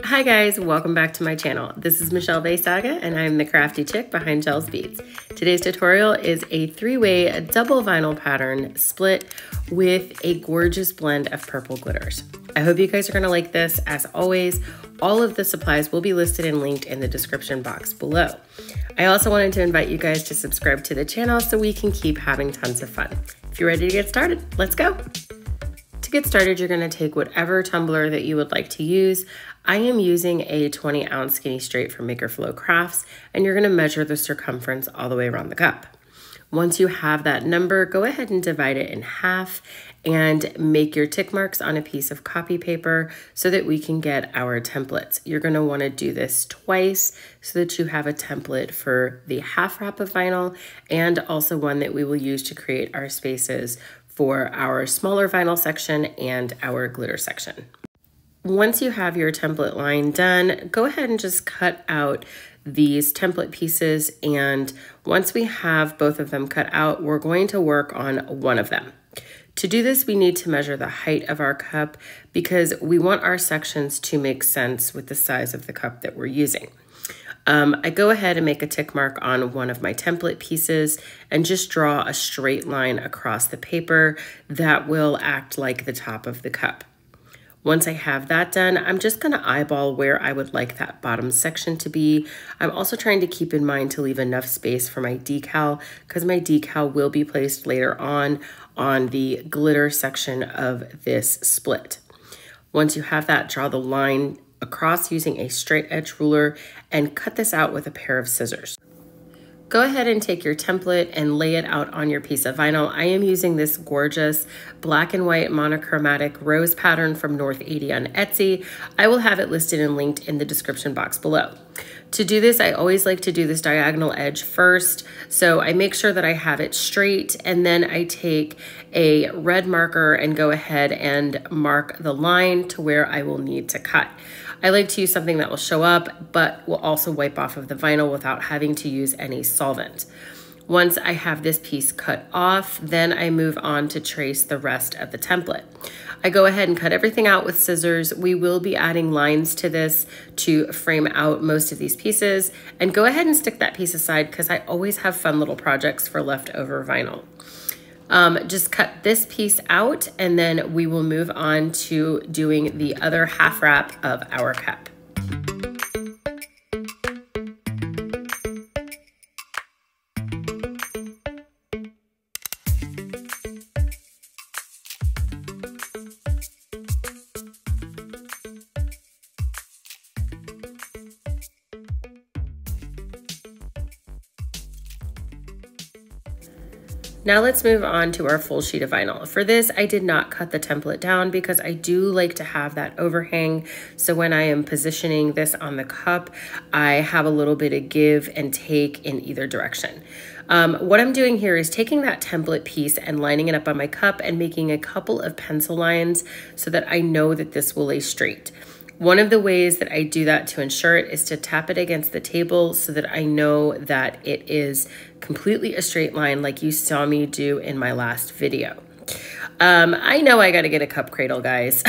Hi guys, welcome back to my channel. This is Michelle Saga and I'm the crafty chick behind Shell's Beads. Today's tutorial is a three-way double vinyl pattern split with a gorgeous blend of purple glitters. I hope you guys are gonna like this. As always, all of the supplies will be listed and linked in the description box below. I also wanted to invite you guys to subscribe to the channel so we can keep having tons of fun. If you're ready to get started, let's go. To get started, you're gonna take whatever tumbler that you would like to use. I am using a 20-ounce skinny straight from MakerFlo Crafts, and you're gonna measure the circumference all the way around the cup. Once you have that number, go ahead and divide it in half and make your tick marks on a piece of copy paper so that we can get our templates. You're gonna wanna do this twice so that you have a template for the half wrap of vinyl and also one that we will use to create our spaces for our smaller vinyl section and our glitter section. Once you have your template line done, go ahead and just cut out these template pieces, and once we have both of them cut out, we're going to work on one of them. To do this, we need to measure the height of our cup because we want our sections to make sense with the size of the cup that we're using. I go ahead and make a tick mark on one of my template pieces and just draw a straight line across the paper that will act like the top of the cup. Once I have that done, I'm just gonna eyeball where I would like that bottom section to be. I'm also trying to keep in mind to leave enough space for my decal because my decal will be placed later on the glitter section of this split. Once you have that, draw the line across using a straight edge ruler and cut this out with a pair of scissors. Go ahead and take your template and lay it out on your piece of vinyl. I am using this gorgeous black and white monochromatic rose pattern from Northeighty on Etsy. I will have it listed and linked in the description box below. To do this, I always like to do this diagonal edge first. So I make sure that I have it straight, and then I take a red marker and go ahead and mark the line to where I will need to cut. I like to use something that will show up, but will also wipe off of the vinyl without having to use any solvent. Once I have this piece cut off, then I move on to trace the rest of the template. I go ahead and cut everything out with scissors. We will be adding lines to this to frame out most of these pieces, and go ahead and stick that piece aside because I always have fun little projects for leftover vinyl. Just cut this piece out and then we will move on to doing the other half wrap of our cup. Now let's move on to our full sheet of vinyl. For this, I did not cut the template down because I do like to have that overhang. So when I am positioning this on the cup, I have a little bit of give and take in either direction. What I'm doing here is taking that template piece and lining it up on my cup and making a couple of pencil lines so that I know that this will lay straight. One of the ways that I do that to ensure it is to tap it against the table so that I know that it is completely a straight line like you saw me do in my last video. I know I gotta get a cup cradle, guys.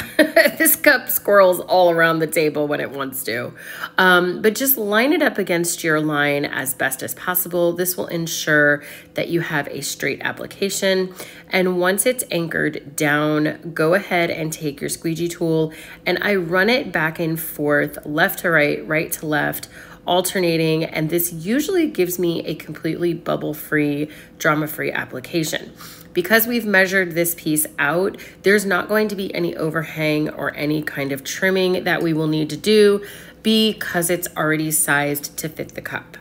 This cup squirrels all around the table when it wants to. But just line it up against your line as best as possible. This will ensure that you have a straight application. And once it's anchored down, go ahead and take your squeegee tool and I run it back and forth, left to right, right to left, alternating, and this usually gives me a completely bubble-free, drama-free application. Because we've measured this piece out, there's not going to be any overhang or any kind of trimming that we will need to do because it's already sized to fit the cup.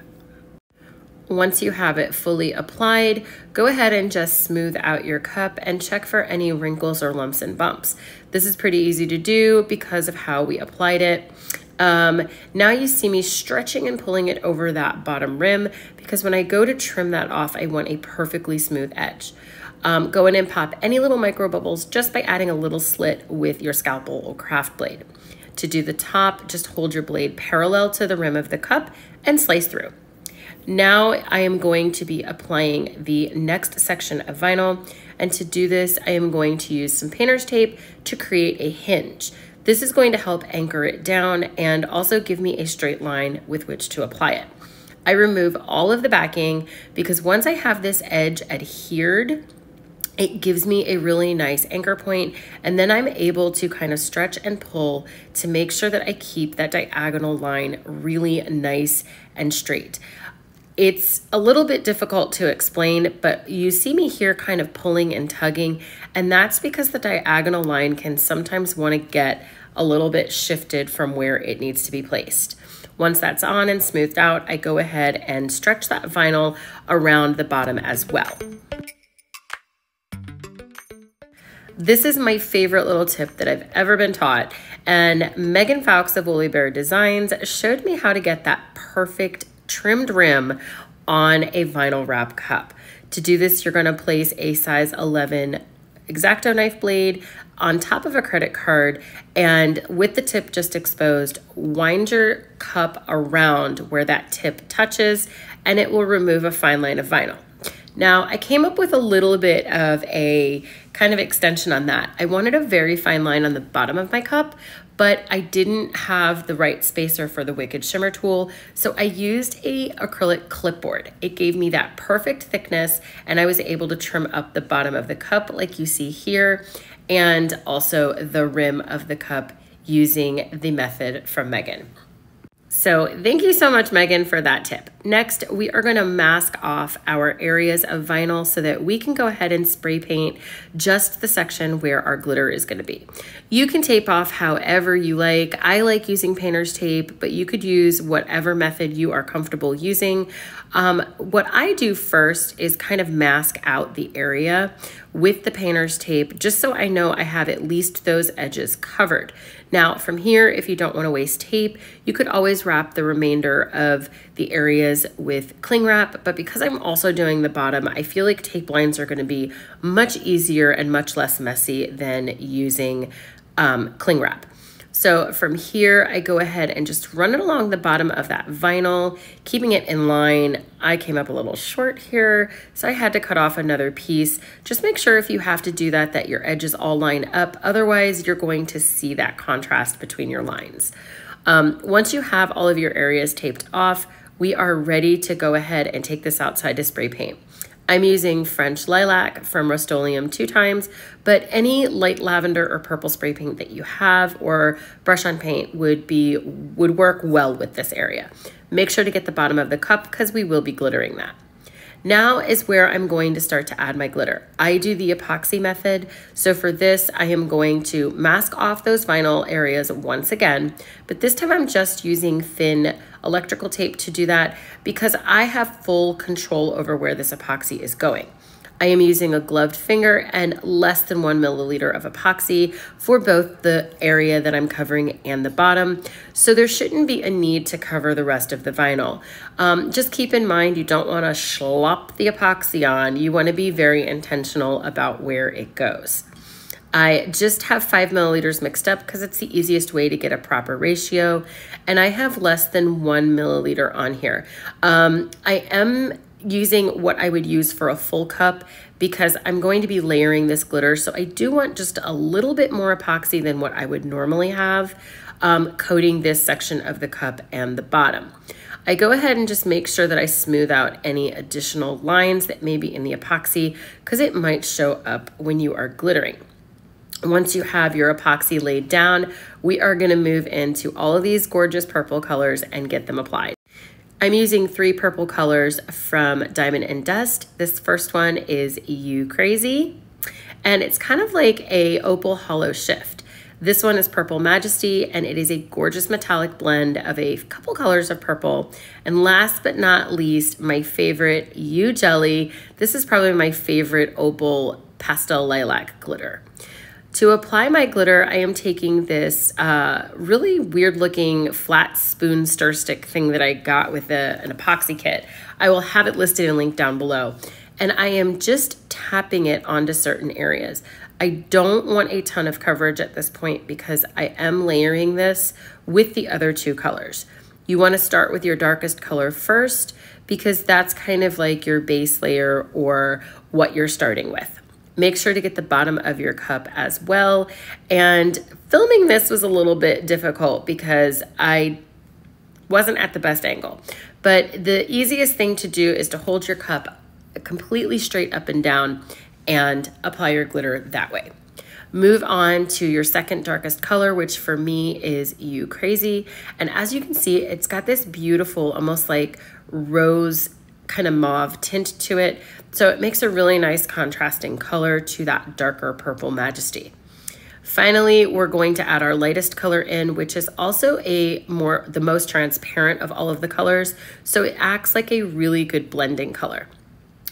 Once you have it fully applied, go ahead and just smooth out your cup and check for any wrinkles or lumps and bumps. This is pretty easy to do because of how we applied it. Now you see me stretching and pulling it over that bottom rim because when I go to trim that off, I want a perfectly smooth edge. Go in and pop any little micro bubbles just by adding a little slit with your scalpel or craft blade. To do the top, just hold your blade parallel to the rim of the cup and slice through. Now I am going to be applying the next section of vinyl, and to do this, I am going to use some painter's tape to create a hinge. This is going to help anchor it down and also give me a straight line with which to apply it. I remove all of the backing because once I have this edge adhered, it gives me a really nice anchor point, and then I'm able to kind of stretch and pull to make sure that I keep that diagonal line really nice and straight. It's a little bit difficult to explain, but you see me here kind of pulling and tugging, and that's because the diagonal line can sometimes want to get a little bit shifted from where it needs to be placed. Once that's on and smoothed out, I go ahead and stretch that vinyl around the bottom as well. This is my favorite little tip that I've ever been taught, and Megan Fowkes of Woolly Bear Designs showed me how to get that perfect trimmed rim on a vinyl wrap cup. To do this, you're going to place a size 11 X-Acto knife blade on top of a credit card, and with the tip just exposed, wind your cup around where that tip touches, and it will remove a fine line of vinyl. Now, I came up with a little bit of a kind of extension on that. I wanted a very fine line on the bottom of my cup, but I didn't have the right spacer for the Wicked Shimmer tool, so I used a acrylic clipboard. It gave me that perfect thickness, and I was able to trim up the bottom of the cup like you see here, and also the rim of the cup using the method from Megan. So thank you so much, Megan, for that tip. Next, we are going to mask off our areas of vinyl so that we can go ahead and spray paint just the section where our glitter is going to be. You can tape off however you like. I like using painter's tape, but you could use whatever method you are comfortable using. What I do first is kind of mask out the area with the painter's tape, just so I know I have at least those edges covered. Now from here, if you don't want to waste tape, you could always wrap the remainder of the areas with cling wrap, but because I'm also doing the bottom, I feel like tape lines are going to be much easier and much less messy than using cling wrap. So from here, I go ahead and just run it along the bottom of that vinyl, keeping it in line. I came up a little short here, so I had to cut off another piece. Just make sure if you have to do that, that your edges all line up. Otherwise, you're going to see that contrast between your lines. Once you have all of your areas taped off, we are ready to go ahead and take this outside to spray paint. I'm using French Lilac from Rustoleum 2 times, but any light lavender or purple spray paint that you have or brush on paint would work well with this area. Make sure to get the bottom of the cup because we will be glittering that. Now is where I'm going to start to add my glitter. I do the epoxy method. So for this, I am going to mask off those vinyl areas once again, but this time I'm just using thin electrical tape to do that because I have full control over where this epoxy is going. I am using a gloved finger and less than 1 milliliter of epoxy for both the area that I'm covering and the bottom. So there shouldn't be a need to cover the rest of the vinyl. Just keep in mind, you don't want to slop the epoxy on. You want to be very intentional about where it goes. I just have 5 milliliters mixed up because it's the easiest way to get a proper ratio. And I have less than 1 milliliter on here. I am using what I would use for a full cup because I'm going to be layering this glitter. So I do want just a little bit more epoxy than what I would normally have, coating this section of the cup and the bottom. I go ahead and just make sure that I smooth out any additional lines that may be in the epoxy because it might show up when you are glittering. Once you have your epoxy laid down, we are going to move into all of these gorgeous purple colors and get them applied. I'm using 3 purple colors from Diamond and Dust. This first one is You Crazy, and it's kind of like a opal hollow shift. This one is Purple Majesty, and it is a gorgeous metallic blend of a couple colors of purple. And last but not least, my favorite, You Jelly. This is probably my favorite opal pastel lilac glitter. To apply my glitter, I am taking this really weird looking flat spoon stir stick thing that I got with an epoxy kit. I will have it listed and linked down below. And I am just tapping it onto certain areas. I don't want a ton of coverage at this point because I am layering this with the other 2 colors. You want to start with your darkest color first because that's kind of like your base layer or what you're starting with. Make sure to get the bottom of your cup as well. And filming this was a little bit difficult because I wasn't at the best angle. But the easiest thing to do is to hold your cup completely straight up and down and apply your glitter that way. Move on to your second darkest color, which for me is You Crazy. And as you can see, it's got this beautiful, almost like rose kind of mauve tint to it. So it makes a really nice contrasting color to that darker purple Majesty. Finally, we're going to add our lightest color in, which is also the most transparent of all of the colors. So it acts like a really good blending color.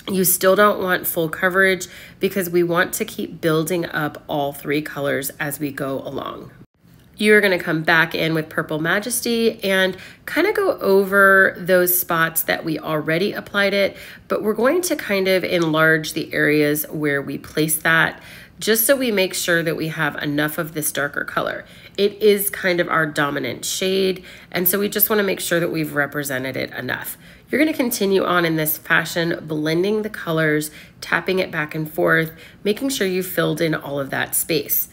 You still don't want full coverage because we want to keep building up all three colors as we go along. You're going to come back in with Purple Majesty and kind of go over those spots that we already applied it, but we're going to kind of enlarge the areas where we place that, just so we make sure that we have enough of this darker color. It is kind of our dominant shade, and so we just want to make sure that we've represented it enough. You're going to continue on in this fashion, blending the colors, tapping it back and forth, making sure you filled in all of that space.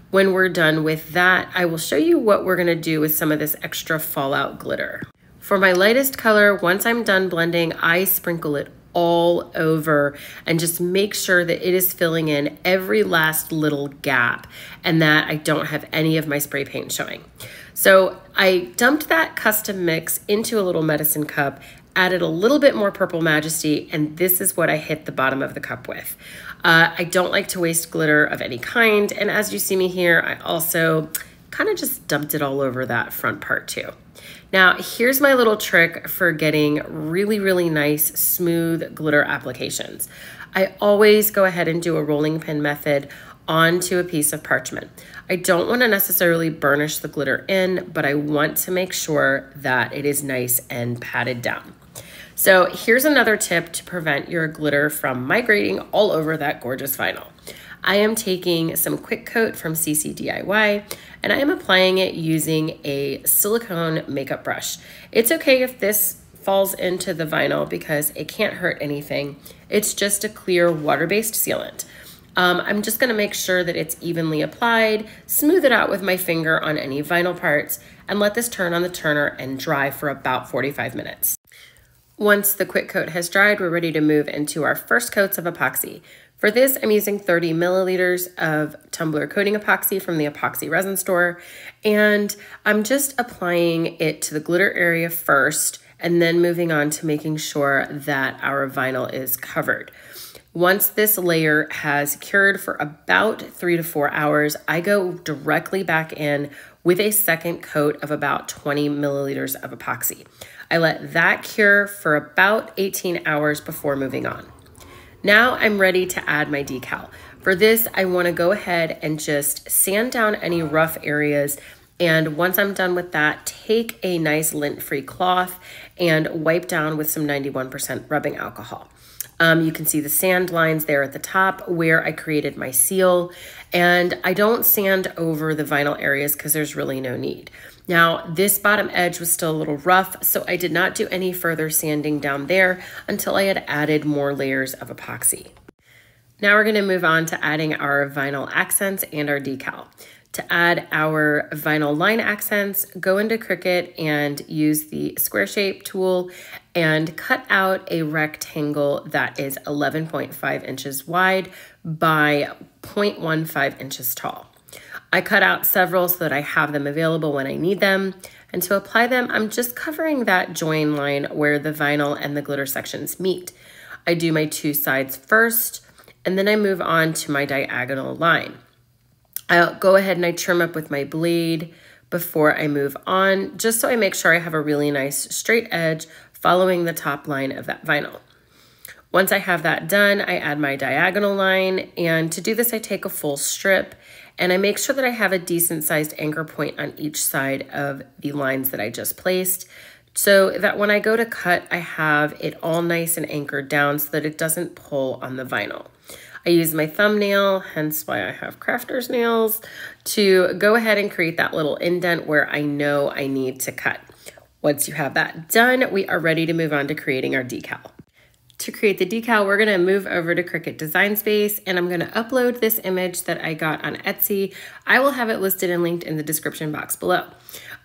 When we're done with that, I will show you what we're going to do with some of this extra fallout glitter. For my lightest color, once I'm done blending, I sprinkle it all over and just make sure that it is filling in every last little gap and that I don't have any of my spray paint showing. So I dumped that custom mix into a little medicine cup, added a little bit more Purple Majesty, and this is what I hit the bottom of the cup with. I don't like to waste glitter of any kind, and as you see me here, I also kind of just dumped it all over that front part too. Now, here's my little trick for getting really, really nice, smooth glitter applications. I always go ahead and do a rolling pin method onto a piece of parchment. I don't want to necessarily burnish the glitter in, but I want to make sure that it is nice and patted down. So here's another tip to prevent your glitter from migrating all over that gorgeous vinyl. I am taking some Quick Coat from CC DIY and I am applying it using a silicone makeup brush. It's okay if this falls into the vinyl because it can't hurt anything. It's just a clear water-based sealant. I'm just gonna make sure that it's evenly applied, smooth it out with my finger on any vinyl parts, and let this turn on the turner and dry for about 45 minutes. Once the Quick Coat has dried, we're ready to move into our first coats of epoxy. For this, I'm using 30 milliliters of Tumbler coating epoxy from the Epoxy Resin store, and I'm just applying it to the glitter area first, and then moving on to making sure that our vinyl is covered. Once this layer has cured for about 3 to 4 hours, I go directly back in with a second coat of about 20 milliliters of epoxy. I let that cure for about 18 hours before moving on. Now I'm ready to add my decal. For this, I want to go ahead and just sand down any rough areas. And once I'm done with that, take a nice lint-free cloth and wipe down with some 91% rubbing alcohol. You can see the sand lines there at the top where I created my seal, and I don't sand over the vinyl areas because there's really no need. Now, this bottom edge was still a little rough, so I did not do any further sanding down there until I had added more layers of epoxy. Now we're going to move on to adding our vinyl accents and our decal. To add our vinyl line accents, go into Cricut and use the square shape tool and cut out a rectangle that is 11.5 inches wide by 0.15 inches tall. I cut out several so that I have them available when I need them. And to apply them, I'm just covering that join line where the vinyl and the glitter sections meet. I do my two sides first, and then I move on to my diagonal line. I'll go ahead and I trim up with my blade before I move on, just so I make sure I have a really nice straight edge following the top line of that vinyl. Once I have that done, I add my diagonal line, and to do this, I take a full strip and I make sure that I have a decent sized anchor point on each side of the lines that I just placed, so that when I go to cut, I have it all nice and anchored down so that it doesn't pull on the vinyl. I use my thumbnail, hence why I have crafter's nails, to go ahead and create that little indent where I know I need to cut. Once you have that done, we are ready to move on to creating our decal. To create the decal, we're gonna move over to Cricut Design Space, and I'm gonna upload this image that I got on Etsy. I will have it listed and linked in the description box below.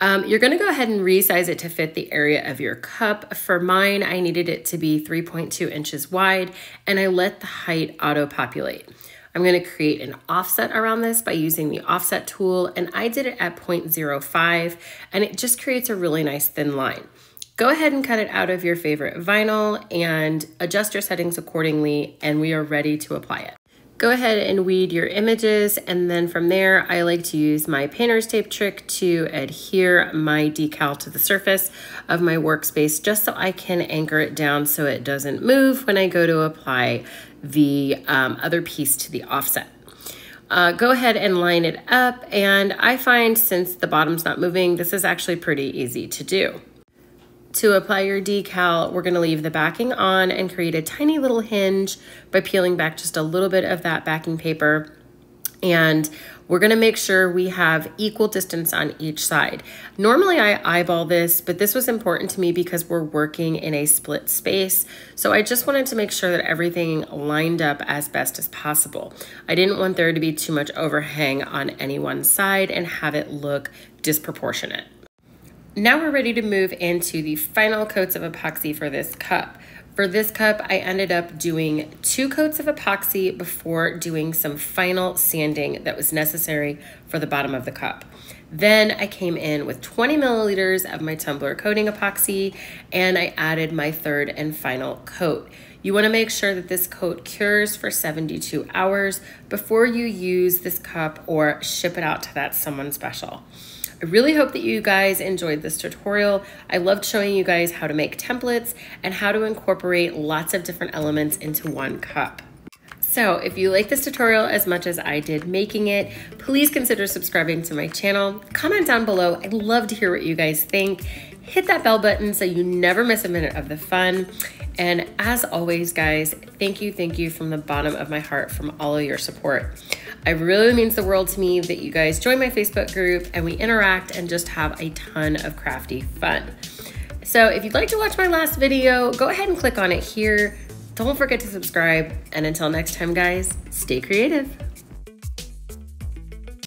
You're gonna go ahead and resize it to fit the area of your cup. For mine, I needed it to be 3.2 inches wide, and I let the height auto-populate. I'm gonna create an offset around this by using the offset tool, and I did it at 0.05, and it just creates a really nice thin line. Go ahead and cut it out of your favorite vinyl and adjust your settings accordingly, and we are ready to apply it. Go ahead and weed your images, and then from there, I like to use my painter's tape trick to adhere my decal to the surface of my workspace just so I can anchor it down so it doesn't move when I go to apply the other piece to the offset. Go ahead and line it up, and I find since the bottom's not moving, this is actually pretty easy to do. To apply your decal, we're gonna leave the backing on and create a tiny little hinge by peeling back just a little bit of that backing paper. And we're gonna make sure we have equal distance on each side. Normally I eyeball this, but this was important to me because we're working in a split space. So I just wanted to make sure that everything lined up as best as possible. I didn't want there to be too much overhang on any one side and have it look disproportionate. Now we're ready to move into the final coats of epoxy for this cup. For this cup, I ended up doing 2 coats of epoxy before doing some final sanding that was necessary for the bottom of the cup. Then I came in with 20 milliliters of my Tumbler coating epoxy, and I added my 3rd and final coat. You wanna make sure that this coat cures for 72 hours before you use this cup or ship it out to that someone special. I really hope that you guys enjoyed this tutorial. I loved showing you guys how to make templates and how to incorporate lots of different elements into one cup. So if you like this tutorial as much as I did making it, please consider subscribing to my channel. Comment down below. I'd love to hear what you guys think. Hit that bell button so you never miss a minute of the fun. And as always, guys, thank you from the bottom of my heart from all of your support. It really means the world to me that you guys join my Facebook group and we interact and just have a ton of crafty fun. So if you'd like to watch my last video, go ahead and click on it here. Don't forget to subscribe. And until next time, guys, stay creative.